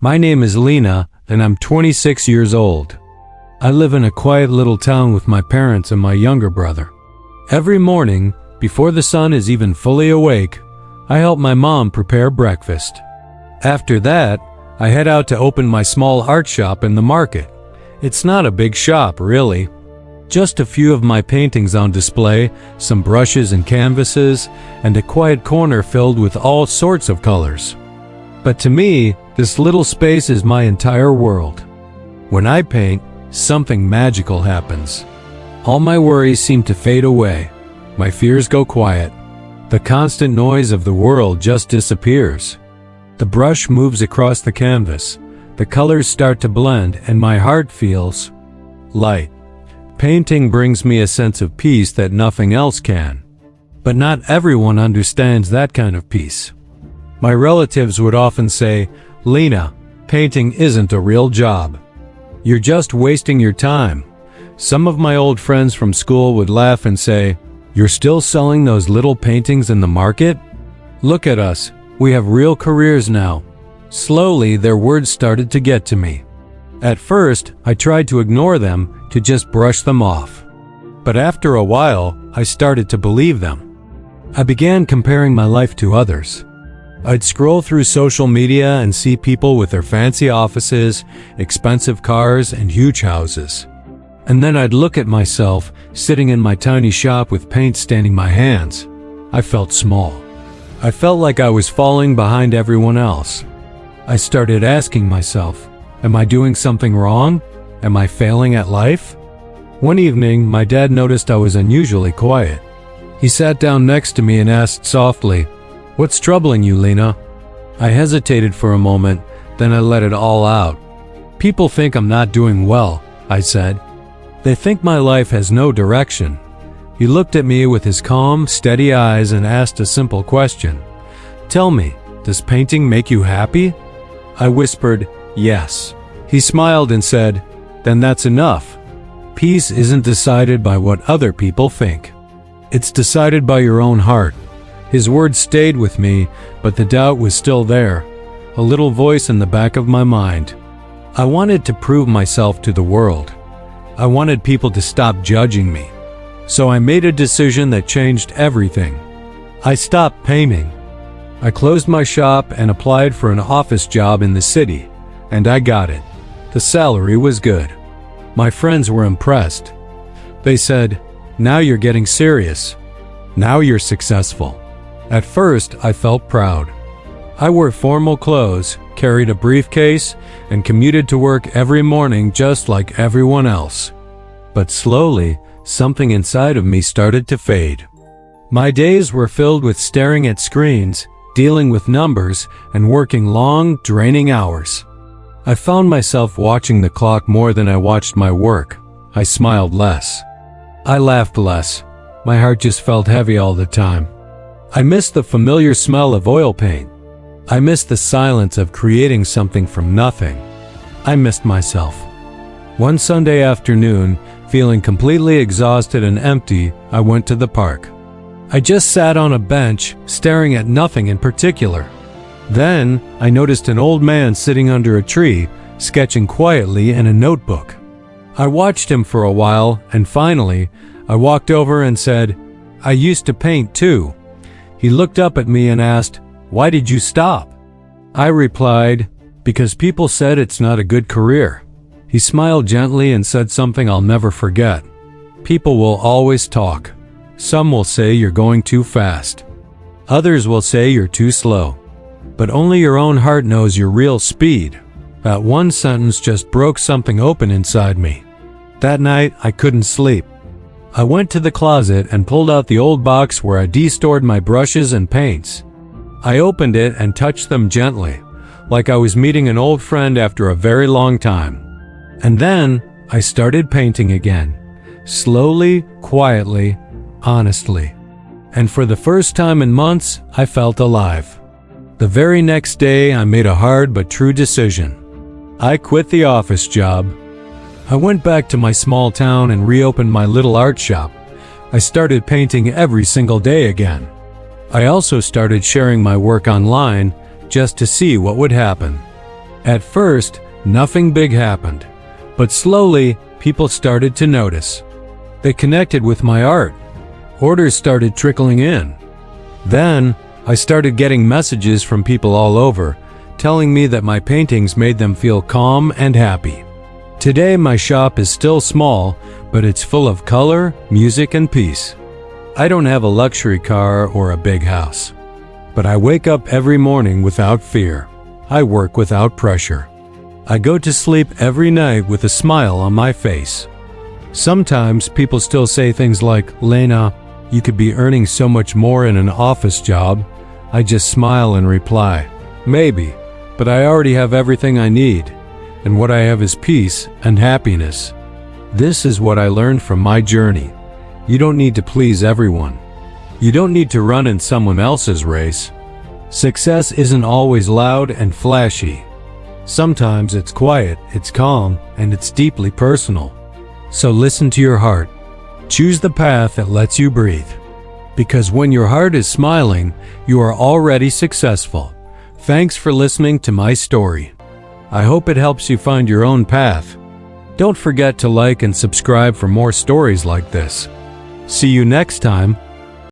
My name is Lena, and I'm 26 years old. I live in a quiet little town with my parents and my younger brother. Every morning, before the sun is even fully awake, I help my mom prepare breakfast. After that, I head out to open my small art shop in the market. It's not a big shop, really. Just a few of my paintings on display, some brushes and canvases, and a quiet corner filled with all sorts of colors. But to me, this little space is my entire world. When I paint, something magical happens. All my worries seem to fade away. My fears go quiet. The constant noise of the world just disappears. The brush moves across the canvas. The colors start to blend, and my heart feels light. Painting brings me a sense of peace that nothing else can. But not everyone understands that kind of peace. My relatives would often say, "Lena, painting isn't a real job. You're just wasting your time." Some of my old friends from school would laugh and say, "You're still selling those little paintings in the market? Look at us, we have real careers now." Slowly, their words started to get to me. At first, I tried to ignore them, to just brush them off. But after a while, I started to believe them. I began comparing my life to others. I'd scroll through social media and see people with their fancy offices, expensive cars, and huge houses. And then I'd look at myself, sitting in my tiny shop with paint staining my hands. I felt small. I felt like I was falling behind everyone else. I started asking myself, am I doing something wrong? Am I failing at life? One evening, my dad noticed I was unusually quiet. He sat down next to me and asked softly, "What's troubling you, Lena?" I hesitated for a moment, then I let it all out. "People think I'm not doing well," I said. "They think my life has no direction." He looked at me with his calm, steady eyes and asked a simple question. "Tell me, does painting make you happy?" I whispered, "Yes." He smiled and said, "Then that's enough. Peace isn't decided by what other people think. It's decided by your own heart." His words stayed with me, but the doubt was still there, a little voice in the back of my mind. I wanted to prove myself to the world. I wanted people to stop judging me. So I made a decision that changed everything. I stopped painting. I closed my shop and applied for an office job in the city, and I got it. The salary was good. My friends were impressed. They said, "Now you're getting serious. Now you're successful." At first, I felt proud. I wore formal clothes, carried a briefcase, and commuted to work every morning just like everyone else. But slowly, something inside of me started to fade. My days were filled with staring at screens, dealing with numbers, and working long, draining hours. I found myself watching the clock more than I watched my work. I smiled less. I laughed less. My heart just felt heavy all the time. I missed the familiar smell of oil paint. I missed the silence of creating something from nothing. I missed myself. One Sunday afternoon, feeling completely exhausted and empty, I went to the park. I just sat on a bench, staring at nothing in particular. Then, I noticed an old man sitting under a tree, sketching quietly in a notebook. I watched him for a while, and finally, I walked over and said, "I used to paint too." He looked up at me and asked, "Why did you stop?" I replied, "Because people said it's not a good career." He smiled gently and said something I'll never forget. "People will always talk. Some will say you're going too fast. Others will say you're too slow. But only your own heart knows your real speed." That one sentence just broke something open inside me. That night, I couldn't sleep. I went to the closet and pulled out the old box where I de-stored my brushes and paints. I opened it and touched them gently, like I was meeting an old friend after a very long time. And then, I started painting again. Slowly, quietly, honestly. And for the first time in months, I felt alive. The very next day, I made a hard but true decision. I quit the office job. I went back to my small town and reopened my little art shop. I started painting every single day again. I also started sharing my work online just to see what would happen. At first, nothing big happened, but slowly, people started to notice. They connected with my art. Orders started trickling in. Then, I started getting messages from people all over, telling me that my paintings made them feel calm and happy. Today, my shop is still small, but it's full of color, music, and peace. I don't have a luxury car or a big house, but I wake up every morning without fear. I work without pressure. I go to sleep every night with a smile on my face. Sometimes people still say things like, "Lena, you could be earning so much more in an office job." I just smile and reply, "Maybe, but I already have everything I need, and what I have is peace and happiness." This is what I learned from my journey. You don't need to please everyone. You don't need to run in someone else's race. Success isn't always loud and flashy. Sometimes it's quiet, it's calm, and it's deeply personal. So listen to your heart. Choose the path that lets you breathe. Because when your heart is smiling, you are already successful. Thanks for listening to my story. I hope it helps you find your own path. Don't forget to like and subscribe for more stories like this. See you next time.